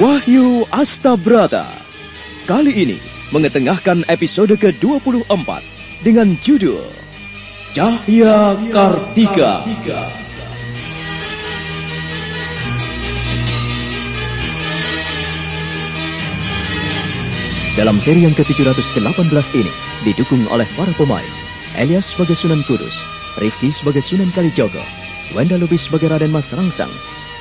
Wahyu Astabrata kali ini mengetengahkan episode ke-24 dengan judul Cahya Kartika. Dalam seri yang ke-718 ini didukung oleh para pemain Elias sebagai Sunan Kudus, Rifki sebagai Sunan Kalijogo, Wenda Lubis sebagai Raden Mas Rangsang,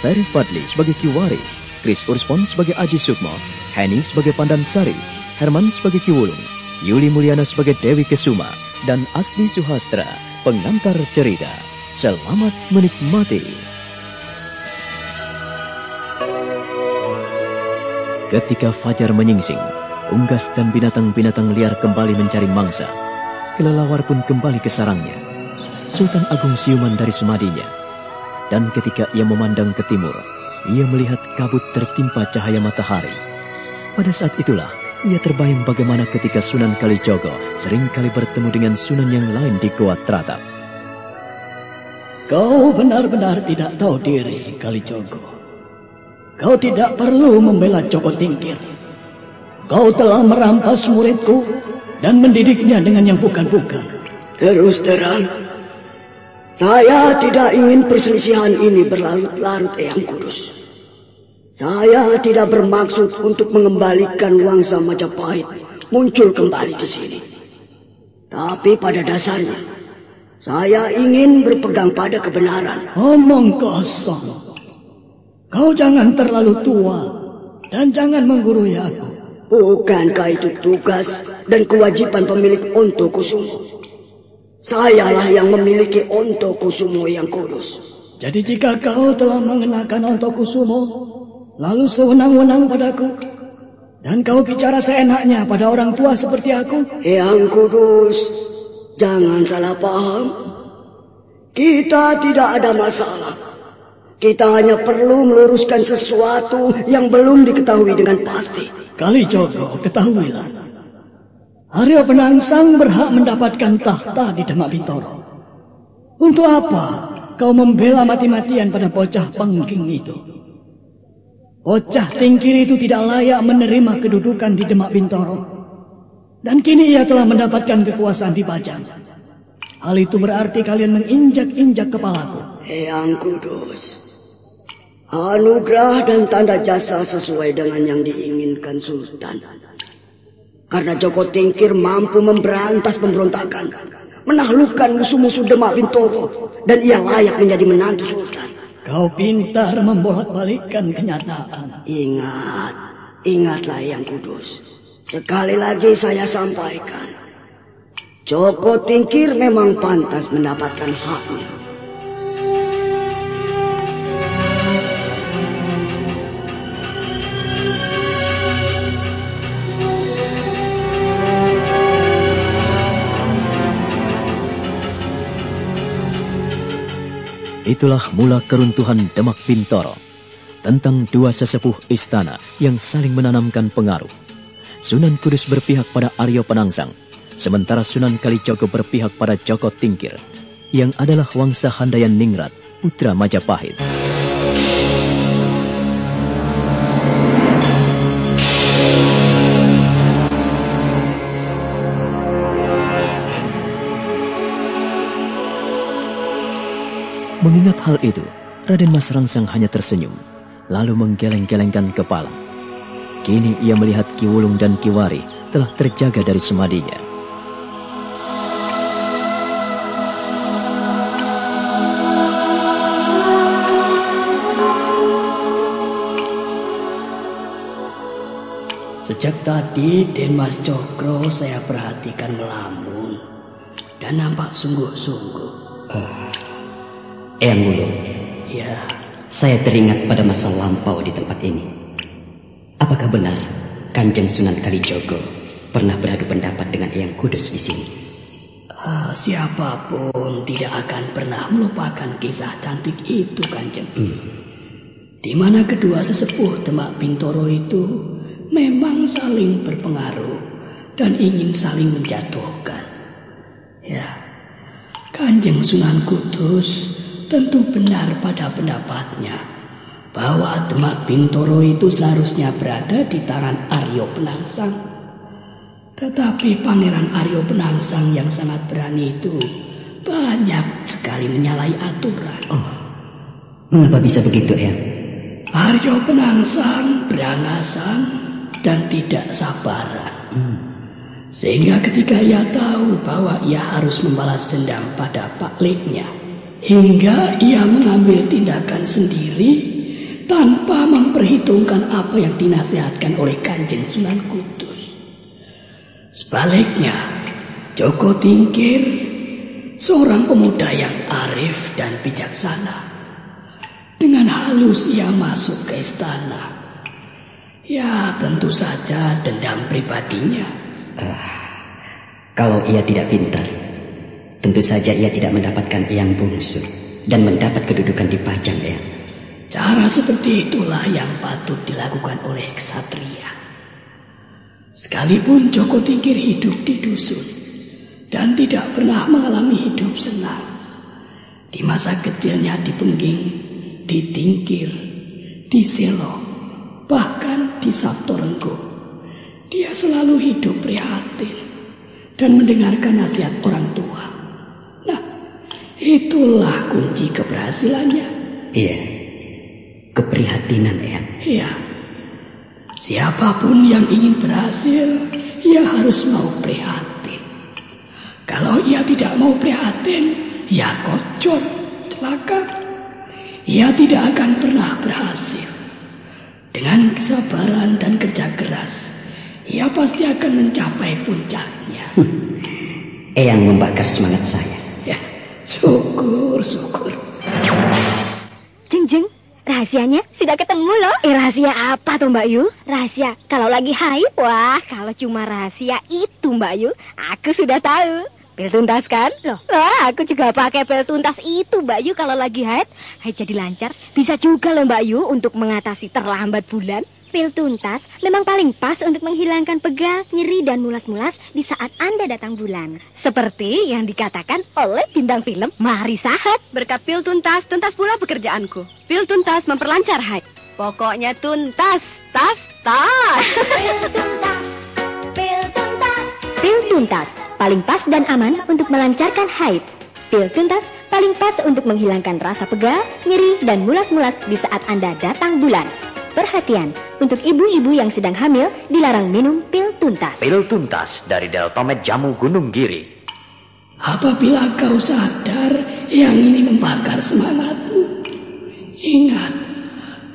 Ferry Fadli sebagai Kiwari, Chris Urspon sebagai Aji Sukmo, Henny sebagai Pandan Sari, Herman sebagai Kiwulung, Yuli Mulyana sebagai Dewi Kesuma, dan Asli Suhastra, pengantar cerita. Selamat menikmati. Ketika fajar menyingsing, unggas dan binatang-binatang liar kembali mencari mangsa. Kelelawar pun kembali ke sarangnya. Sultan Agung siuman dari semadinya. Dan ketika ia memandang ke timur, ia melihat kabut tertimpa cahaya matahari. Pada saat itulah, ia terbayang bagaimana ketika Sunan Kalijogo seringkali bertemu dengan Sunan yang lain di Goa Tratap. Kau benar-benar tidak tahu diri, Kalijogo. Kau tidak perlu membela Joko Tingkir. Kau telah merampas muridku dan mendidiknya dengan yang bukan-bukan. Terus terang, saya tidak ingin perselisihan ini berlarut-larut, Eyang Kudus. Saya tidak bermaksud untuk mengembalikan Wangsa Majapahit muncul kembali di sini. Tapi pada dasarnya, saya ingin berpegang pada kebenaran. Omong kosong. Kau jangan terlalu tua dan jangan menggurui aku. Bukankah itu tugas dan kewajiban pemilik Ontokusumo? Sayalah yang memiliki Ontokusumo yang kudus. Jadi jika kau telah mengenakan Ontokusumo, lalu sewenang-wenang padaku, dan kau bicara seenaknya pada orang tua seperti aku? Yang Kudus, jangan salah paham. Kita tidak ada masalah. Kita hanya perlu meluruskan sesuatu yang belum diketahui dengan pasti. Kalijogo, ketahuilah. Arya Penangsang berhak mendapatkan tahta di Demak Bintoro. Untuk apa kau membela mati-matian pada bocah pengging itu? Bocah Tingkir itu tidak layak menerima kedudukan di Demak Bintoro. Dan kini ia telah mendapatkan kekuasaan di Pajang. Hal itu berarti kalian menginjak-injak kepalaku. Eyang Kudus, anugerah dan tanda jasa sesuai dengan yang diinginkan Sultan. Karena Joko Tingkir mampu memberantas pemberontakan, menaklukkan musuh-musuh Demak Bintoro, dan ia layak menjadi menantu Sultan. Kau pintar membolak-balikkan kenyataan. Ingatlah Yang Kudus. Sekali lagi saya sampaikan, Joko Tingkir memang pantas mendapatkan haknya. Itulah mula keruntuhan Demak Bintoro, tentang dua sesepuh istana yang saling menanamkan pengaruh. Sunan Kudus berpihak pada Arya Penangsang, sementara Sunan Kalijogo berpihak pada Joko Tingkir, yang adalah Wangsa Handayan Ningrat, putra Majapahit. Mengingat hal itu, Raden Mas Rangsang hanya tersenyum, lalu menggeleng-gelengkan kepala. Kini ia melihat Kiwulung dan Kiwari telah terjaga dari semadinya. Sejak tadi Den Mas Cokro saya perhatikan melamun dan nampak sungguh-sungguh. Eyang Wulung, Ya, saya teringat pada masa lampau di tempat ini. Apakah benar Kanjeng Sunan Kalijogo pernah beradu pendapat dengan Eyang Kudus di sini? siapapun tidak akan pernah melupakan kisah cantik itu, Kanjeng. Di mana kedua sesepuh Demak Bintoro itu memang saling berpengaruh dan ingin saling menjatuhkan. Ya, Kanjeng Sunan Kudus tentu benar pada pendapatnya bahwa Demak Bintoro itu seharusnya berada di tangan Aryo Penangsang. Tetapi Pangeran Aryo Penangsang yang sangat berani itu banyak sekali menyalahi aturan. Oh, mengapa bisa begitu, Eyang? Aryo Penangsang beralasan dan tidak sabaran. Sehingga ketika ia tahu bahwa ia harus membalas dendam pada Pak Leknya, hingga ia mengambil tindakan sendiri tanpa memperhitungkan apa yang dinasihatkan oleh Kanjeng Sunan Kudus. Sebaliknya, Joko Tingkir, seorang pemuda yang arif dan bijaksana, dengan halus ia masuk ke istana. Ya, tentu saja dendam pribadinya. Kalau ia tidak pintar, tentu saja ia tidak mendapatkan Eyang Bungsu dan mendapat kedudukan di Pajang, Eyang. Cara seperti itulah yang patut dilakukan oleh ksatria. Sekalipun Joko Tingkir hidup di dusun dan tidak pernah mengalami hidup senang, di masa kecilnya di Pengging, di Tingkir, di Selo, bahkan di Sabtorenggo, dia selalu hidup prihatin dan mendengarkan nasihat orang tua. Nah, itulah kunci keberhasilannya. Iya, keprihatinan, Eyang. Iya, siapapun yang ingin berhasil, ia harus mau prihatin. Kalau ia tidak mau prihatin, ia kocot, celaka. Ia tidak akan pernah berhasil. Dengan kesabaran dan kerja keras, ia pasti akan mencapai puncaknya. Eyang membakar semangat saya. Ya, syukur. Jeng, rahasianya sudah ketemu loh. Rahasia apa tuh Mbak Yu? Rahasia kalau lagi haid. Wah, kalau cuma rahasia itu Mbak Yu, aku sudah tahu. Pil tuntas kan? Loh, aku juga pakai pil tuntas itu Mbak Yu kalau lagi haid jadi lancar. Bisa juga loh Mbak Yu untuk mengatasi terlambat bulan. Pil tuntas memang paling pas untuk menghilangkan pegal, nyeri, dan mulas-mulas di saat Anda datang bulan. Seperti yang dikatakan oleh bintang film Marissa Haque. Berkat pil tuntas pula pekerjaanku. Pil tuntas memperlancar haid. Pokoknya tuntas, tas. Pil tuntas paling pas dan aman untuk melancarkan haid. Pil tuntas paling pas untuk menghilangkan rasa pegal, nyeri, dan mulas-mulas di saat Anda datang bulan. Perhatian, untuk ibu-ibu yang sedang hamil dilarang minum pil tuntas. Pil tuntas dari Deltomed Jamu Gunung Giri. Apabila kau sadar yang ini membakar semangatmu, ingat,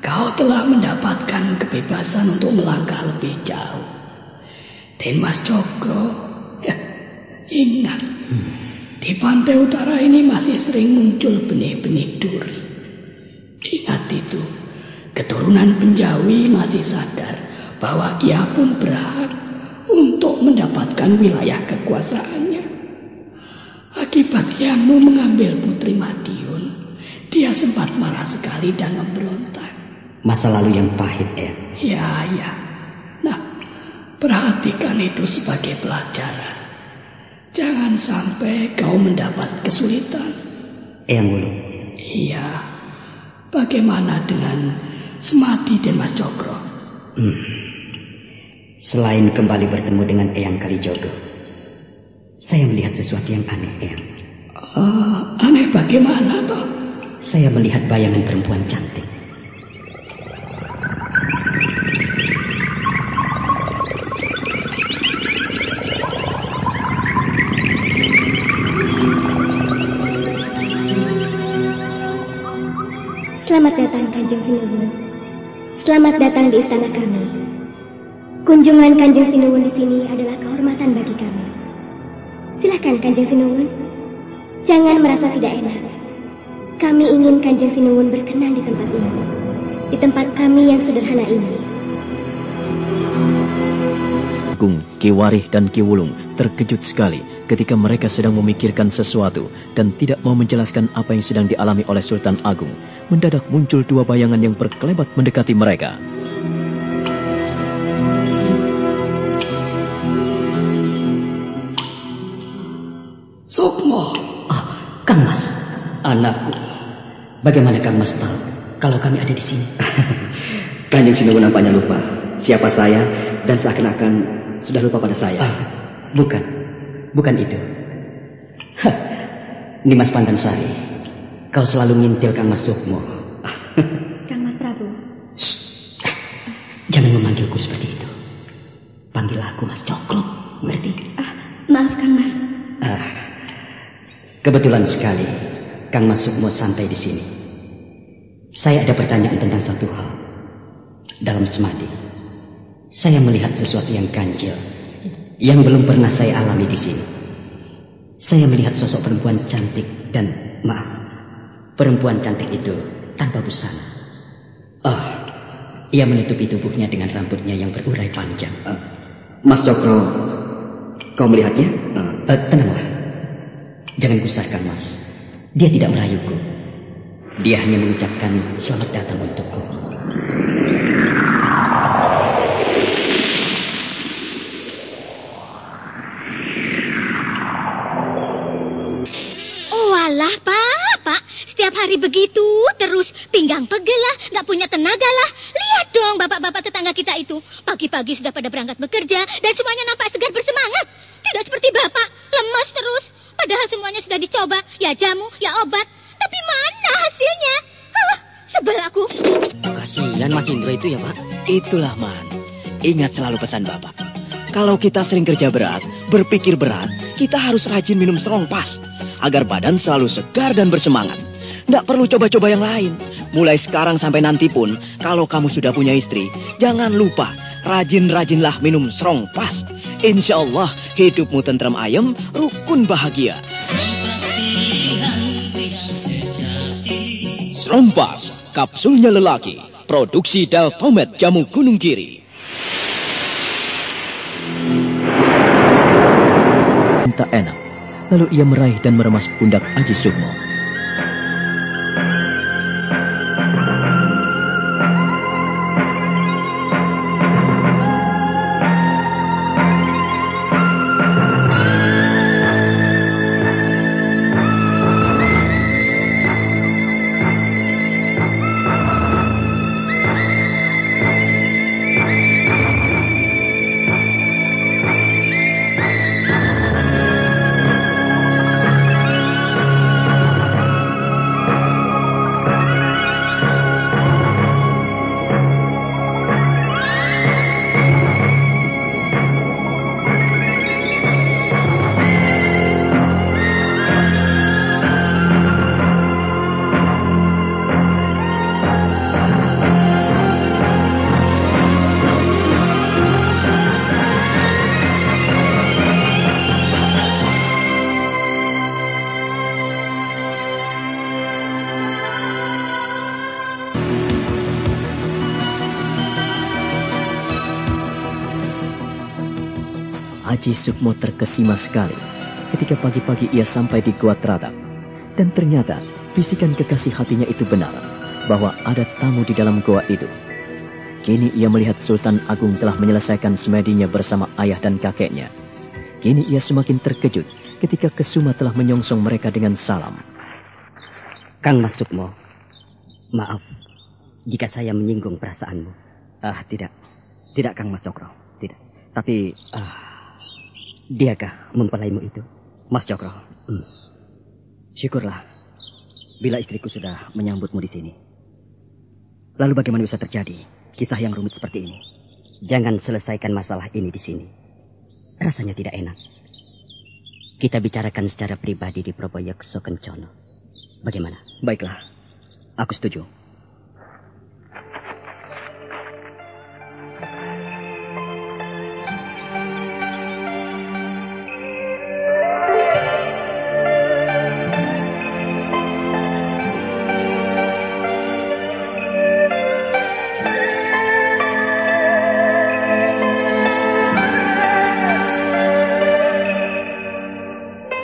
kau telah mendapatkan kebebasan untuk melangkah lebih jauh. Dan Mas Cokro, ingat, di pantai utara ini masih sering muncul benih-benih duri. Ingat itu. Keturunan Penjawi masih sadar bahwa ia pun berhak untuk mendapatkan wilayah kekuasaannya. Akibat Yangmu mengambil Putri Madiun, dia sempat marah sekali dan memberontak. Masa lalu yang pahit, Eyang. Ya. Nah, perhatikan itu sebagai pelajaran. Jangan sampai kau mendapat kesulitan. Eyang Wulu. Iya. Bagaimana dengan Semati dan Mas Cokro? Selain kembali bertemu dengan Eyang Kalijogo, saya melihat sesuatu yang aneh, Eyang. Aneh bagaimana toh? Saya melihat bayangan perempuan cantik. Selamat datang Kanjeng Sinuwun. Selamat datang di istana kami. Kunjungan Kanjeng Sinuwun di sini adalah kehormatan bagi kami. Silakan Kanjeng Sinuwun. Jangan merasa tidak enak. Kami ingin Kanjeng Sinuwun berkenan di tempat ini. Di tempat kami yang sederhana ini. Agung, Ki Warih dan Ki Wulung terkejut sekali ketika mereka sedang memikirkan sesuatu dan tidak mau menjelaskan apa yang sedang dialami oleh Sultan Agung. Mendadak muncul dua bayangan yang berkelebat mendekati mereka. Sukmo. Kang Mas, anakku. Bagaimana Kang Mas tahu kalau kami ada di sini. Kanjeng Sunan nampaknya lupa siapa saya dan seakan-akan sudah lupa pada saya. Bukan itu. Nimas Pantansari, kau selalu ngintil Kang Mas Sukmo. Kang Mas Prabu. Jangan memanggilku seperti itu. Panggil aku Mas Cokro, ngerti? Maaf Kang Mas. Kebetulan sekali Kang Mas Sukmo sampai di sini. Saya ada pertanyaan tentang satu hal. Dalam semadi, saya melihat sesuatu yang ganjil yang belum pernah saya alami di sini. Saya melihat sosok perempuan cantik dan perempuan cantik itu tanpa busana. Ia menutupi tubuhnya dengan rambutnya yang berurai panjang. Mas Cokro, kau melihatnya? Tenanglah, jangan gusarkan Mas. Dia tidak merayuku. Dia hanya mengucapkan selamat datang untukku. Walah, Pak. Setiap hari begitu terus, pinggang pegel lah, nggak punya tenaga lah. Lihat dong bapak-bapak tetangga kita itu. Pagi-pagi sudah pada berangkat bekerja dan semuanya nampak segar bersemangat. Tidak seperti Bapak, lemas terus. Padahal semuanya sudah dicoba, ya jamu, ya obat. Tapi mana hasilnya? Sebel aku. Kasihan Mas Indro itu ya, Pak. Itulah, Man. Ingat selalu pesan Bapak. Kalau kita sering kerja berat, berpikir berat, kita harus rajin minum Strongpass agar badan selalu segar dan bersemangat. Nggak perlu coba-coba yang lain. Mulai sekarang sampai nanti pun, kalau kamu sudah punya istri, jangan lupa rajin-rajinlah minum Strongpass. Insya Allah hidupmu tentram ayem, rukun bahagia. Strongpass, kapsulnya lelaki, produksi Deltomed Jamu Gunung Giri. Tak enak, lalu ia meraih dan meremas pundak Aji Sukmo. Aji Sukmo terkesima sekali ketika pagi-pagi ia sampai di Gua Teratak. Dan ternyata bisikan kekasih hatinya itu benar, bahwa ada tamu di dalam gua itu. Kini ia melihat Sultan Agung telah menyelesaikan semedinya bersama ayah dan kakeknya. Kini ia semakin terkejut ketika Kesuma telah menyongsong mereka dengan salam. Kang Mas Sukmo, maaf jika saya menyinggung perasaanmu. Tidak Kang Mas Cokro, tidak. Tapi diakah mempelaimu itu, Mas Cokro? Syukurlah bila istriku sudah menyambutmu di sini. Lalu bagaimana bisa terjadi kisah yang rumit seperti ini? Jangan selesaikan masalah ini di sini. Rasanya tidak enak. Kita bicarakan secara pribadi di Proboyekso Kencono. Bagaimana? Baiklah, aku setuju.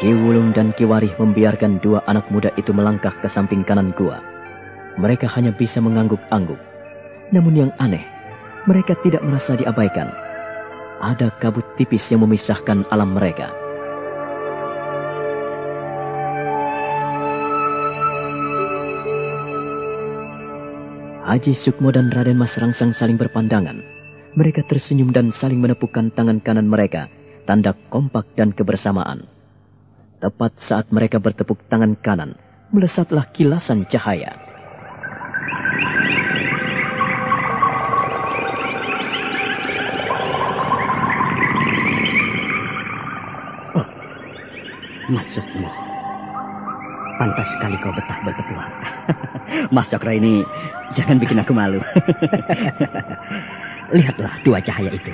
Ki Wulung dan Ki Warih membiarkan dua anak muda itu melangkah ke samping kanan gua. Mereka hanya bisa mengangguk-angguk. Namun yang aneh, mereka tidak merasa diabaikan. Ada kabut tipis yang memisahkan alam mereka. Haji Sukmo dan Raden Mas Rangsang saling berpandangan. Mereka tersenyum dan saling menepukkan tangan kanan mereka, tanda kompak dan kebersamaan. Tepat saat mereka bertepuk tangan kanan, melesatlah kilasan cahaya. Oh, Mas Sukmo. Pantas sekali kau betah berpetuah. Mas Cokro ini jangan bikin aku malu. Lihatlah dua cahaya itu.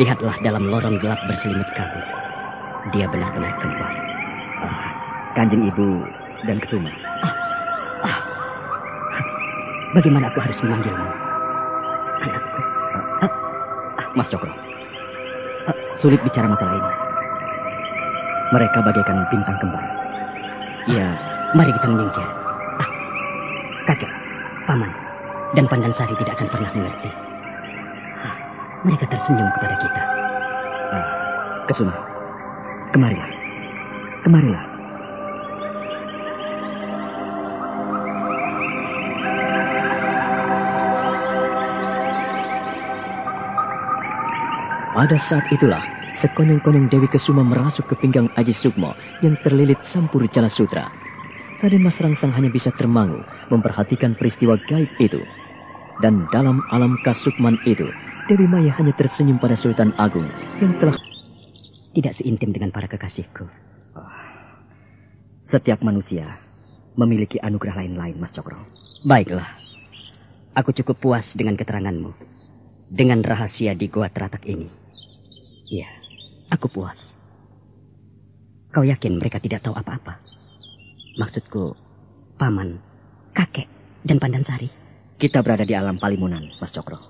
Lihatlah dalam lorong gelap berselimut kabut. Dia benar-benar kembar. Kanjeng Ibu dan Kesuma. Bagaimana aku harus memanggilmu? Anakku. Mas Cokro, sulit bicara masalah ini. Mereka bagaikan bintang kembar. Ya, mari kita menyingkir. Kakek, Paman, dan Pandansari tidak akan pernah mengerti. Mereka tersenyum kepada kita. Kesuma, kemarilah. Kemarilah. Pada saat itulah, sekonyong-konyong Dewi Kesuma merasuk ke pinggang Aji Sukmo yang terlilit sampur jala sutra. Raden Mas Rangsang hanya bisa termangu memperhatikan peristiwa gaib itu. Dan dalam alam kasukman itu, Dewi Maya hanya tersenyum pada Sultan Agung yang telah tidak seintim dengan para kekasihku. Setiap manusia memiliki anugerah lain-lain, Mas Cokro. Baiklah, aku cukup puas dengan keteranganmu, dengan rahasia di Goa Teratak ini. Ya, aku puas. Kau yakin mereka tidak tahu apa-apa? Maksudku, Paman, Kakek, dan Pandansari. Kita berada di alam Palimunan, Mas Cokro.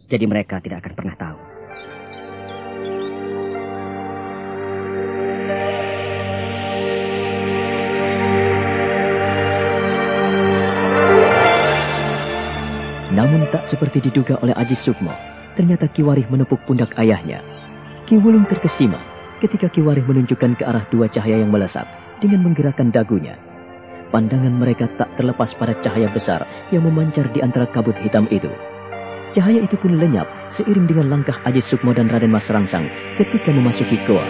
Jadi mereka tidak akan pernah tahu. Namun tak seperti diduga oleh Aji Sukmo, ternyata Ki Warih menepuk pundak ayahnya. Ki Wulung terkesima ketika Ki Warih menunjukkan ke arah dua cahaya yang melesat dengan menggerakkan dagunya. Pandangan mereka tak terlepas pada cahaya besar yang memancar di antara kabut hitam itu. Cahaya itu pun lenyap seiring dengan langkah Aji Sukmo dan Raden Mas Rangsang ketika memasuki goa.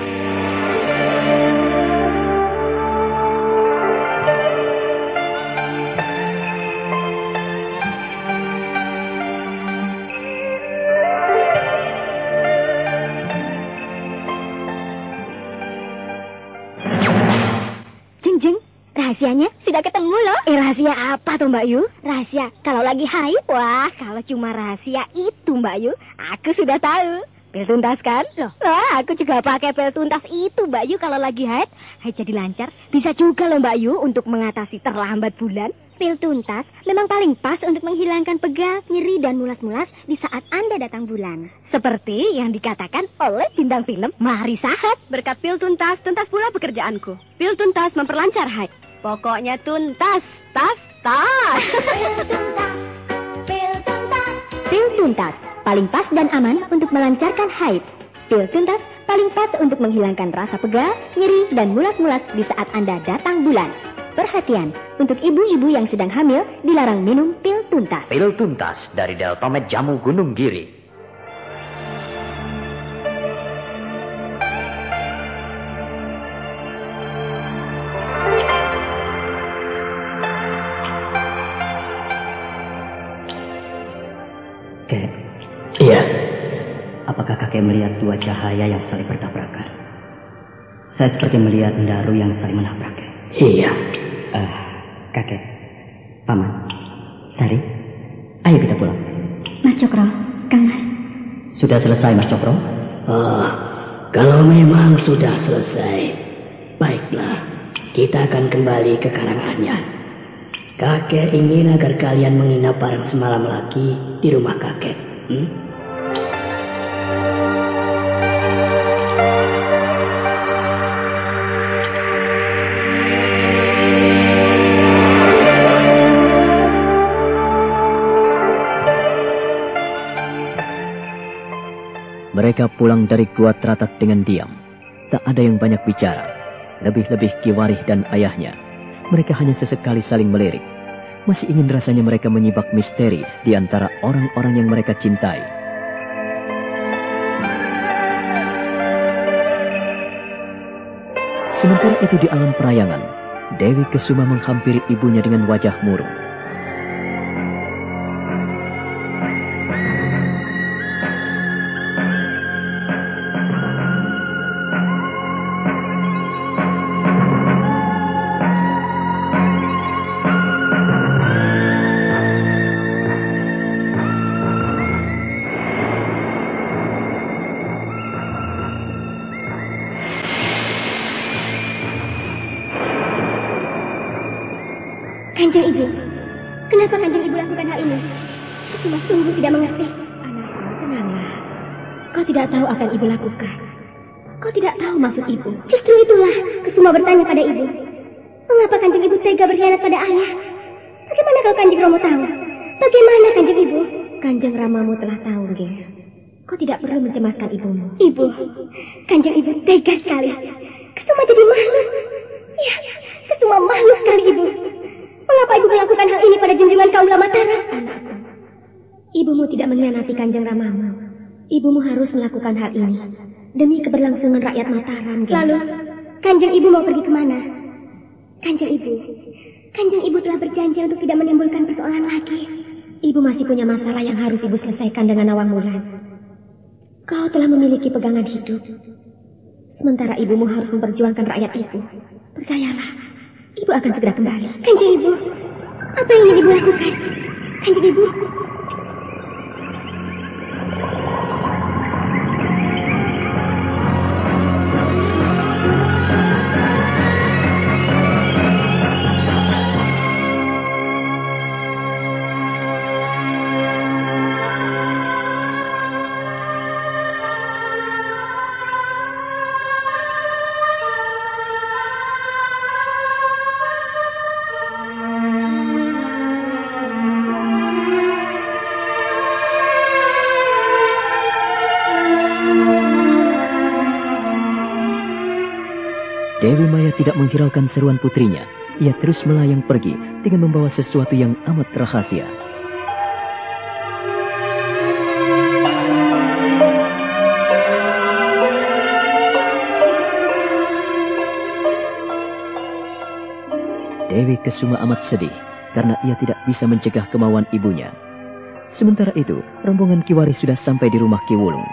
Rahasianya sudah ketemu loh. Rahasia apa tuh Mbak Yu? Rahasia kalau lagi haid. Wah, kalau cuma rahasia itu Mbak Yu, aku sudah tahu. Pil tuntas kan? Loh, aku juga pakai pil tuntas itu Mbak Yu kalau lagi haid. Haid jadi lancar. Bisa juga loh Mbak Yu untuk mengatasi terlambat bulan. Pil tuntas memang paling pas untuk menghilangkan pegal, nyeri, dan mulas-mulas di saat Anda datang bulan. Seperti yang dikatakan oleh bintang film Mahari Sahat. Berkat pil tuntas, tuntas pula pekerjaanku. Pil tuntas memperlancar haid. Pokoknya tuntas, tas. Pil tuntas, pil tuntas. Pil tuntas, paling pas dan aman untuk melancarkan haid. Pil tuntas paling pas untuk menghilangkan rasa pegal, nyeri, dan mulas-mulas di saat Anda datang bulan. Perhatian, untuk ibu-ibu yang sedang hamil dilarang minum pil tuntas. Pil tuntas dari Deltomed Jamu Gunung Giri. Kek. Iya. Apakah kakek melihat dua cahaya yang saling bertabrakan? Saya seperti melihat Ndaru yang saling menabrak. Iya. Kakek, Paman, Sari, ayo kita pulang. Mas Cokro, Kang Mas. Sudah selesai Mas Cokro? Kalau memang sudah selesai, baiklah, kita akan kembali ke Karanganyar. Kakek ingin agar kalian menginap bareng semalam lagi di rumah kakek. Mereka pulang dari Gua Teratak dengan diam. Tak ada yang banyak bicara. Lebih-lebih Ki Warih dan ayahnya. Mereka hanya sesekali saling melirik. Masih ingin rasanya mereka menyibak misteri di antara orang-orang yang mereka cintai. Sementara itu di alam perayangan, Dewi Kesuma menghampiri ibunya dengan wajah murung. Kanjeng Ibu, kenapa Kanjeng Ibu lakukan hal ini? Kesuma sungguh tidak mengerti. Anakku, tenanglah. Kau tidak tahu apa yang Ibu lakukan. Kau tidak tahu maksud Ibu. Justru itulah Kesuma bertanya pada Ibu. Mengapa Kanjeng Ibu tega berkhianat pada ayah? Bagaimana kalau Kanjeng Rama tahu? Bagaimana Kanjeng Ibu? Kanjeng Ramamu telah tahu, Ger. Kau tidak perlu mencemaskan ibumu. Ibu, Kanjeng Ibu tega sekali. Kesuma jadi malu. Ya, Kesuma malu sekali Ibu. Mengapa Ibu melakukan hal ini pada junjungan kaula Mataram? Anakku, ibumu tidak mengkhianati Kanjeng Ramamu. Ibumu harus melakukan hal ini demi keberlangsungan rakyat Mataram. Lalu, Kanjeng Ibu mau pergi kemana? Kanjeng Ibu telah berjanji untuk tidak menimbulkan persoalan lagi. Ibu masih punya masalah yang harus Ibu selesaikan dengan Nawang Wulan. Kau telah memiliki pegangan hidup, sementara ibumu harus memperjuangkan rakyat Ibu. Percayalah, Ibu akan segera kembali. Kanjeng Ibu, apa yang ingin Ibu lakukan? Kanjeng Ibu. Dewi Maya tidak menghiraukan seruan putrinya. Ia terus melayang pergi dengan membawa sesuatu yang amat rahasia. Dewi Kesuma amat sedih karena ia tidak bisa mencegah kemauan ibunya. Sementara itu, rombongan Kiwari sudah sampai di rumah Ki Wulung.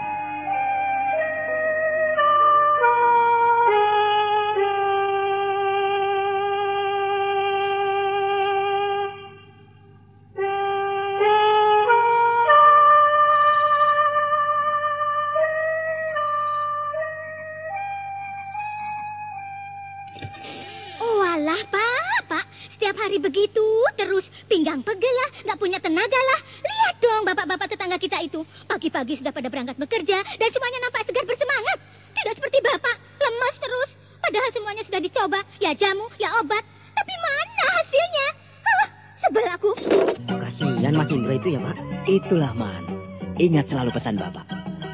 Pagi-pagi sudah pada berangkat bekerja dan semuanya nampak segar bersemangat. Tidak seperti Bapak, lemas terus. Padahal semuanya sudah dicoba, ya jamu, ya obat. Tapi mana hasilnya? Sebel aku. Kasihan Mas Indro itu ya, Pak. Itulah, Man. Ingat selalu pesan Bapak.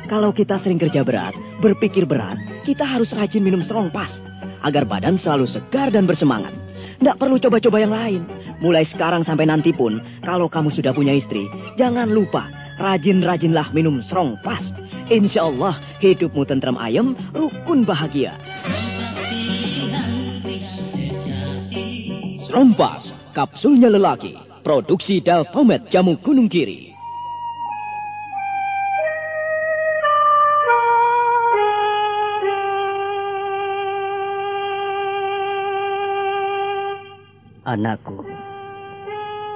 Kalau kita sering kerja berat, berpikir berat, kita harus rajin minum strong pass agar badan selalu segar dan bersemangat. Nggak perlu coba-coba yang lain. Mulai sekarang sampai nanti pun, kalau kamu sudah punya istri, jangan lupa rajin-rajinlah minum strong pass. Insya Allah hidupmu tentram ayem, rukun bahagia. Strong pass, kapsulnya lelaki, produksi Deltomed Jamu Gunung Kiri. Anakku,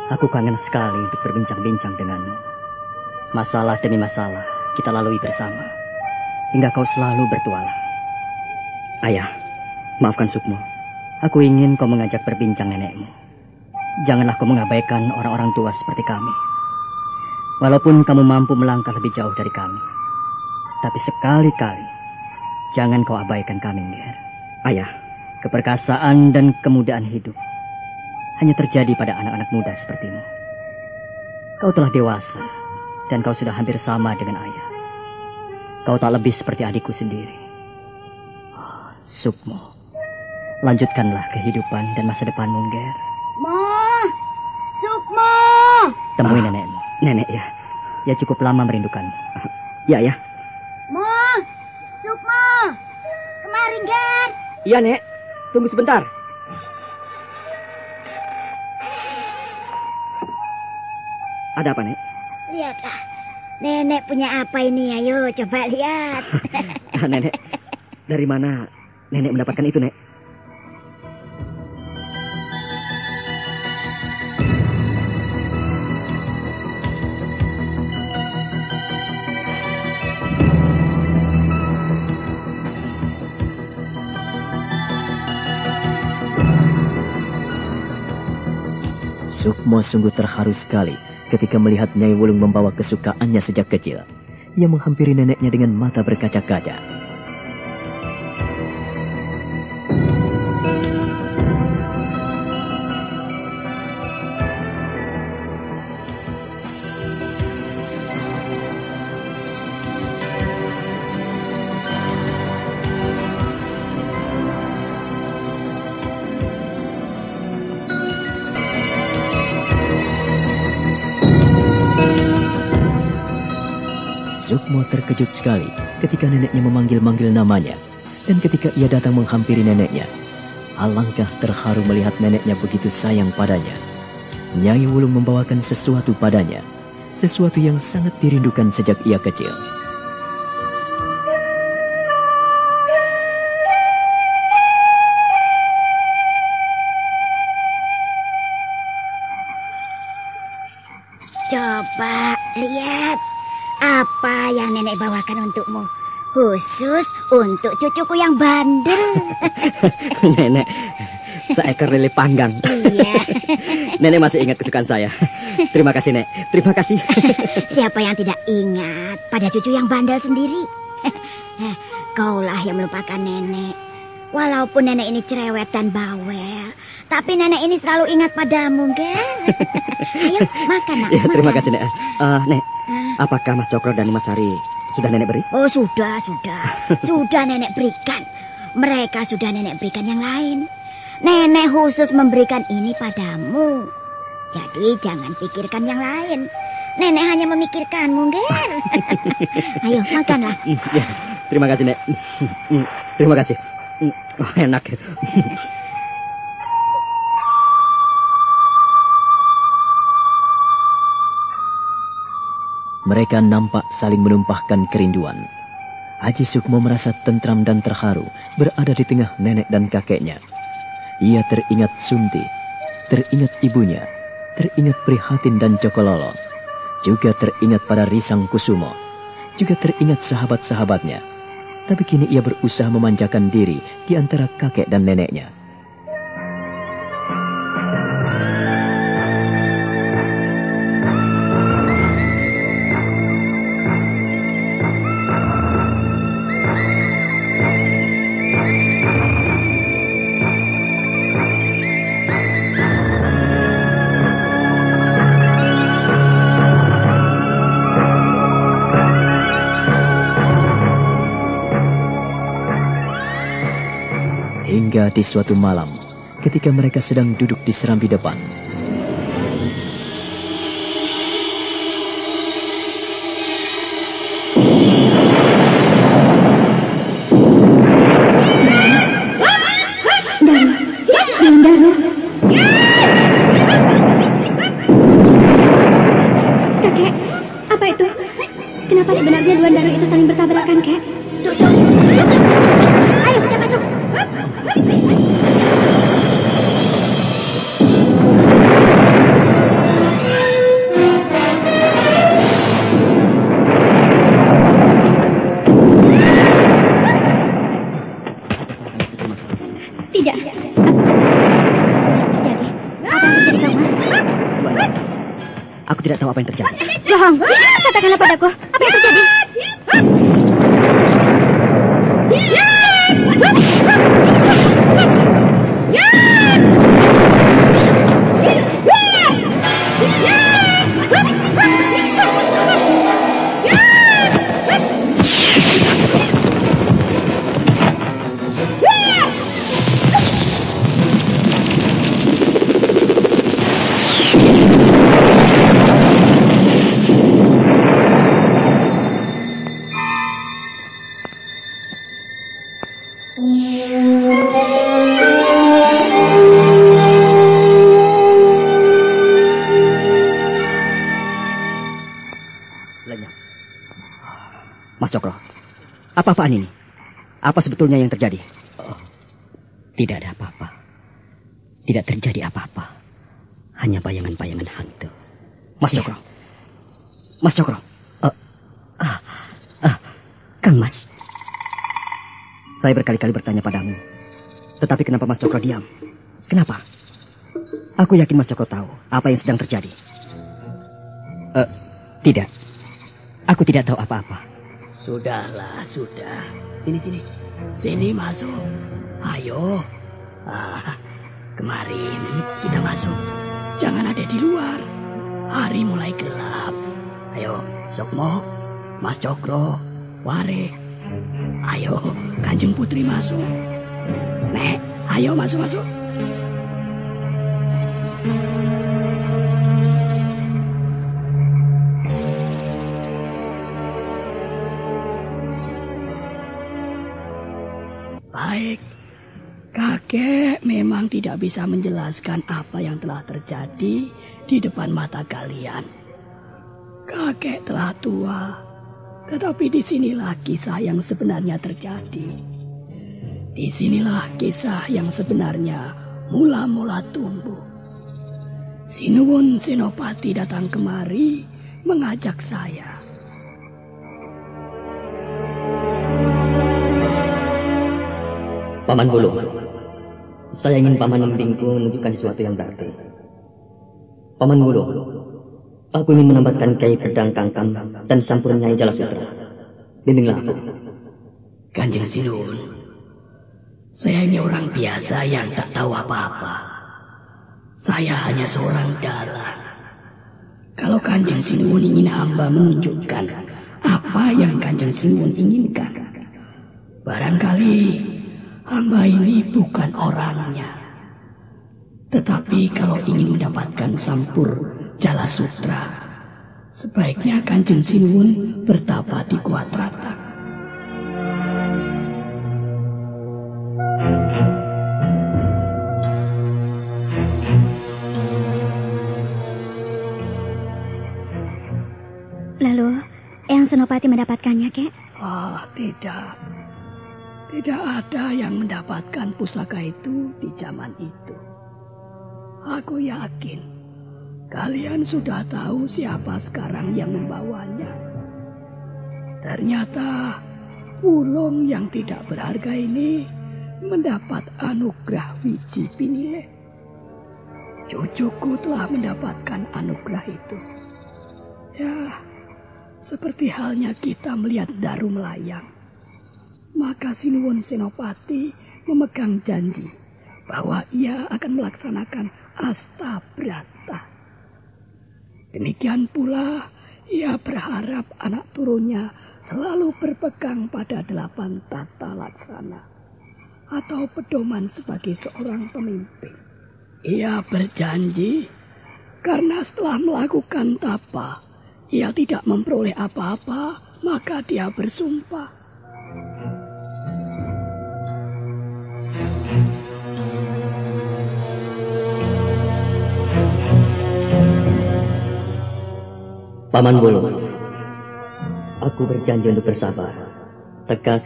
aku kangen sekali untuk berbincang-bincang denganmu. Masalah demi masalah kita lalui bersama, hingga kau selalu bertualang. Ayah, maafkan Sukmo. Aku ingin kau mengajak berbincang nenekmu. Janganlah kau mengabaikan orang-orang tua seperti kami. Walaupun kamu mampu melangkah lebih jauh dari kami, tapi sekali-kali jangan kau abaikan kami, Nger. Ayah, keperkasaan dan kemudahan hidup hanya terjadi pada anak-anak muda sepertimu. Kau telah dewasa, dan kau sudah hampir sama dengan ayah. Kau tak lebih seperti adikku sendiri. Sukmo, lanjutkanlah kehidupan dan masa depanmu, Nger. Ma, Temui nenekmu. Nenek ya. Ya cukup lama merindukanmu. Ya ya. Mo, Sukmo, kemarin Ger. Iya Nek. Tunggu sebentar. Ada apa Nek? Lihatlah, nenek punya apa ini? Ayo coba lihat. Nenek, dari mana nenek mendapatkan itu Nek? Sukmo sungguh terharu sekali ketika melihat Nyai Wulung membawa kesukaannya sejak kecil. Ia menghampiri neneknya dengan mata berkaca-kaca. Sukmo terkejut sekali ketika neneknya memanggil-manggil namanya. Dan ketika ia datang menghampiri neneknya, alangkah terharu melihat neneknya begitu sayang padanya. Nyai Wulung membawakan sesuatu padanya, sesuatu yang sangat dirindukan sejak ia kecil. Coba lihat. Apa yang nenek bawakan untukmu? Khusus untuk cucuku yang bandel. Nenek, seekor lele panggang. Iya. Nenek masih ingat kesukaan saya. Terima kasih, Nek. Terima kasih. Siapa yang tidak ingat pada cucu yang bandel sendiri? Kaulah yang melupakan nenek. Walaupun nenek ini cerewet dan bawel, tapi nenek ini selalu ingat padamu, kan? Ayo, makan, nak. Ya, makan. terima kasih, Nek. Nek, apakah Mas Cokro dan Mas Hari sudah nenek beri? Oh, sudah. Sudah nenek berikan. Mereka sudah nenek berikan yang lain. Nenek khusus memberikan ini padamu. Jadi jangan pikirkan yang lain. Nenek hanya memikirkanmu, kan? Ayo, makanlah. Ya, terima kasih, Nek. Terima kasih. Enak. Mereka nampak saling menumpahkan kerinduan. Haji Sukmo merasa tentram dan terharu berada di tengah nenek dan kakeknya. Ia teringat Sunti, teringat ibunya, teringat Prihatin dan Cokololo, juga teringat pada Risang Kusumo, juga teringat sahabat-sahabatnya. Tapi kini ia berusaha memanjakan diri di antara kakek dan neneknya. Hingga di suatu malam, ketika mereka sedang duduk di serambi depan. Daru. Kakek, apa itu? Kenapa sebenarnya dua daru itu saling bertabrakan, Kek? Duduk. Ayo, kita masuk. Tidak. Apa yang terjadi, Kang Mas? Aku tidak tahu apa yang terjadi. Bohong. Katakanlah padaku, apa yang terjadi? lenyap. Mas Cokro, apa-apaan ini? Apa sebetulnya yang terjadi? Tidak ada apa-apa. Tidak terjadi apa-apa. Hanya bayangan-bayangan hantu. Mas Cokro. Mas Cokro. Kang Mas. Saya berkali-kali bertanya padamu. Tetapi kenapa Mas Cokro diam? Kenapa? Aku yakin Mas Cokro tahu apa yang sedang terjadi. Tidak. Aku tidak tahu apa-apa. Sudahlah, sudah. Sini. Sini masuk. Ayo. Kemarin kita masuk. Jangan ada di luar. Hari mulai gelap. Ayo, Sokmo, Mas Cokro, Ware. Ayo, Kanjeng Putri masuk. Nek, ayo masuk. Baik, kakek memang tidak bisa menjelaskan apa yang telah terjadi di depan mata kalian. Kakek telah tua, tetapi disinilah kisah yang sebenarnya terjadi. Disinilah kisah yang sebenarnya mula-mula tumbuh. Sinuwun Senopati datang kemari mengajak saya. Paman Bulu, saya ingin Paman membimbingku menunjukkan sesuatu yang berarti. Paman Bulu, aku ingin menambahkan Kiai Pedang Kangkang dan Sampur Nyai Jalasutra. Bimbinglah aku. Kanjeng Sinuwun, saya ini orang biasa yang tak tahu apa-apa. Saya hanya seorang dalang. Kalau Kanjeng Sinuwun ingin hamba menunjukkan apa yang Kanjeng Sinuwun inginkan, barangkali hamba ini bukan orangnya. Tetapi kalau ingin mendapatkan Sampur Jalasutra, sebaiknya Kanjeng Sinuwun bertapa di Gua Tratang. Lalu, Eyang Senopati mendapatkannya, Kek? Tidak. Tidak ada yang mendapatkan pusaka itu di zaman itu. Aku yakin kalian sudah tahu siapa sekarang yang membawanya. Ternyata Wulung yang tidak berharga ini mendapat anugerah Wiji Pinile. Cucuku telah mendapatkan anugerah itu. Ya, seperti halnya kita melihat Daru melayang. Maka Sinuwun Senopati memegang janji bahwa ia akan melaksanakan Astabrata. Demikian pula ia berharap anak turunnya selalu berpegang pada 8 tata laksana atau pedoman sebagai seorang pemimpin. Ia berjanji karena setelah melakukan tapa ia tidak memperoleh apa-apa, maka dia bersumpah. Paman Bulu, aku berjanji untuk bersabar, tegas,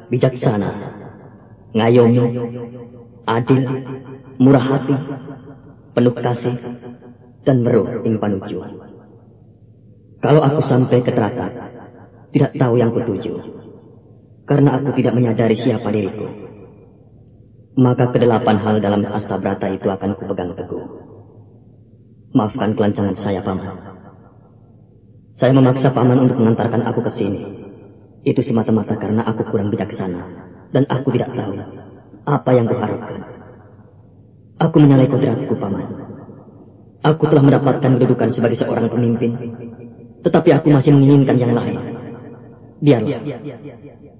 bijaksana, ngayomi, adil, murah hati, penuh kasih, dan meruh ing panuju. Kalau aku sampai ke Tratang, tidak tahu yang kutuju, karena aku tidak menyadari siapa diriku, maka ke-8 hal dalam Astabrata itu akan kupegang teguh. Maafkan kelancangan saya, Paman. Saya memaksa Paman untuk mengantarkan aku ke sini. Itu semata-mata karena aku kurang bijaksana, dan aku tidak tahu apa yang kuharapkan. Aku menyalahi kodratku, Paman. Aku telah mendapatkan kedudukan sebagai seorang pemimpin, tetapi aku masih menginginkan yang lain. Biarlah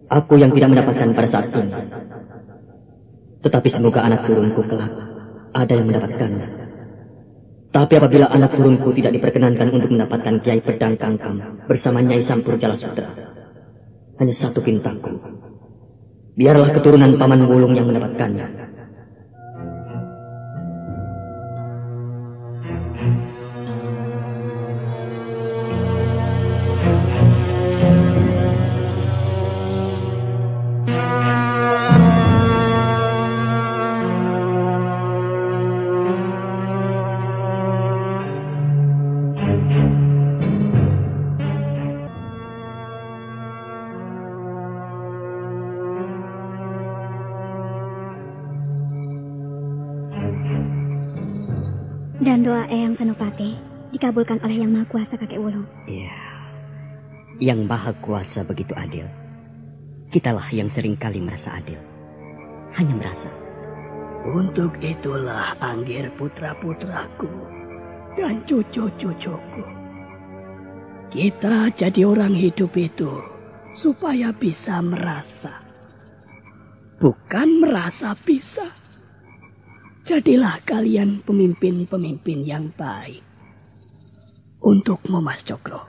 aku yang tidak mendapatkan pada saat ini, tetapi semoga anak turunku kelak ada yang mendapatkannya. Tapi apabila anak turunku tidak diperkenankan untuk mendapatkan Kiai Pedang Kangkang bersama Nyai Sampur Jalasutra, hanya satu pintaku, biarlah keturunan Paman Wulung yang mendapatkannya. Dan doa Eyang Senopati dikabulkan oleh Yang Maha Kuasa, Kakek Wulung. Iya. Yang Maha Kuasa begitu adil. Kitalah yang seringkali merasa adil. Hanya merasa. Untuk itulah Anggir putra-putraku dan cucu-cucuku. Kita jadi orang hidup itu supaya bisa merasa. Bukan merasa bisa. Jadilah kalian pemimpin-pemimpin yang baik. Untukmu, Mas Cokro,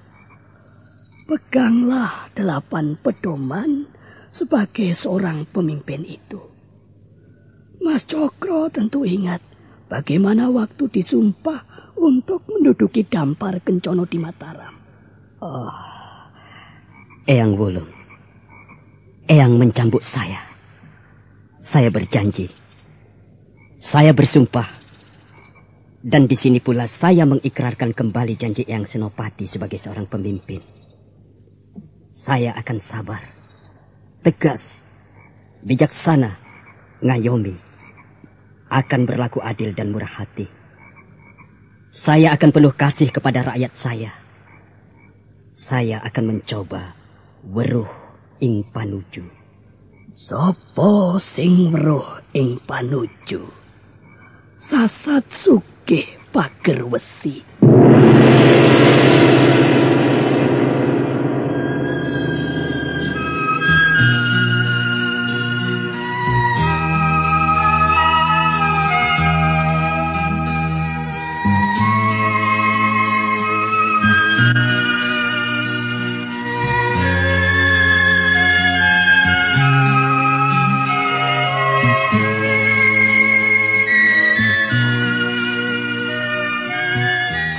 peganglah 8 pedoman sebagai seorang pemimpin itu. Mas Cokro tentu ingat bagaimana waktu disumpah untuk menduduki Dampar Kencono di Mataram. Oh, Eyang Wulung, Eyang mencambuk saya. Saya berjanji. Saya bersumpah, dan di sini pula saya mengikrarkan kembali janji Eyang Senopati sebagai seorang pemimpin. Saya akan sabar, tegas, bijaksana, ngayomi, akan berlaku adil dan murah hati. Saya akan penuh kasih kepada rakyat saya. Saya akan mencoba weruh ing panuju. Sopo sing weruh ing panuju? Sasat sugih pager wesi.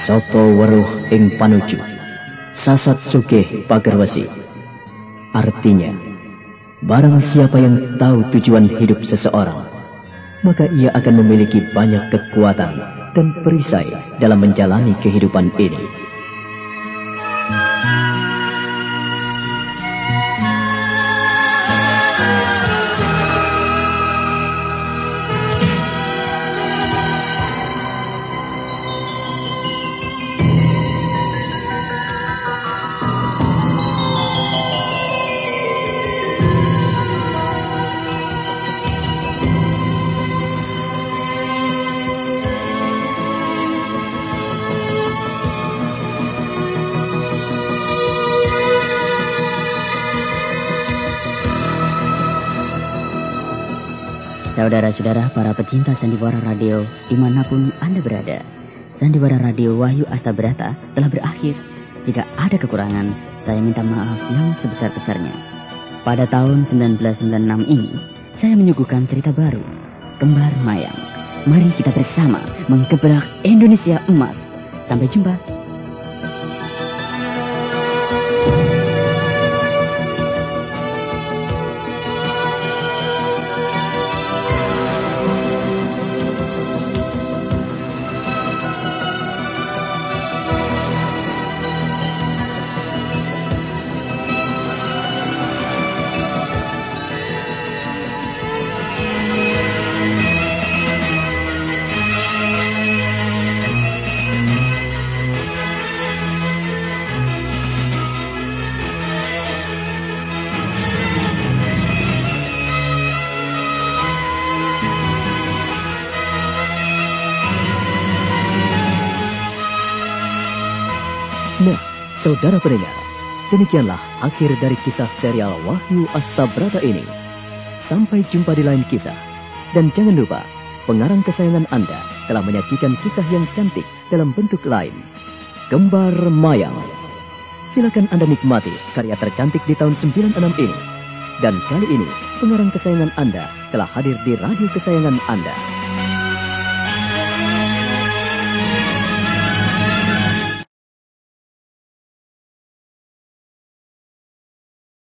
Sopo weruh ing panuju, sasat sugih pager wesi. Artinya, barang siapa yang tahu tujuan hidup seseorang, maka ia akan memiliki banyak kekuatan dan perisai dalam menjalani kehidupan ini. Saudara-saudara para pecinta Sandiwara Radio dimanapun Anda berada, Sandiwara Radio Wahyu Astabrata telah berakhir. Jika ada kekurangan, saya minta maaf yang sebesar-besarnya. Pada tahun 1996 ini, saya menyuguhkan cerita baru, Kembar Mayang. Mari kita bersama menggebrak Indonesia Emas. Sampai jumpa. Nah, saudara pendengar, demikianlah akhir dari kisah serial Wahyu Astabrata ini. Sampai jumpa di lain kisah. Dan jangan lupa, pengarang kesayangan Anda telah menyajikan kisah yang cantik dalam bentuk lain, Kembar Mayang. Silakan Anda nikmati karya tercantik di tahun 96 ini. Dan kali ini, pengarang kesayangan Anda telah hadir di radio kesayangan Anda.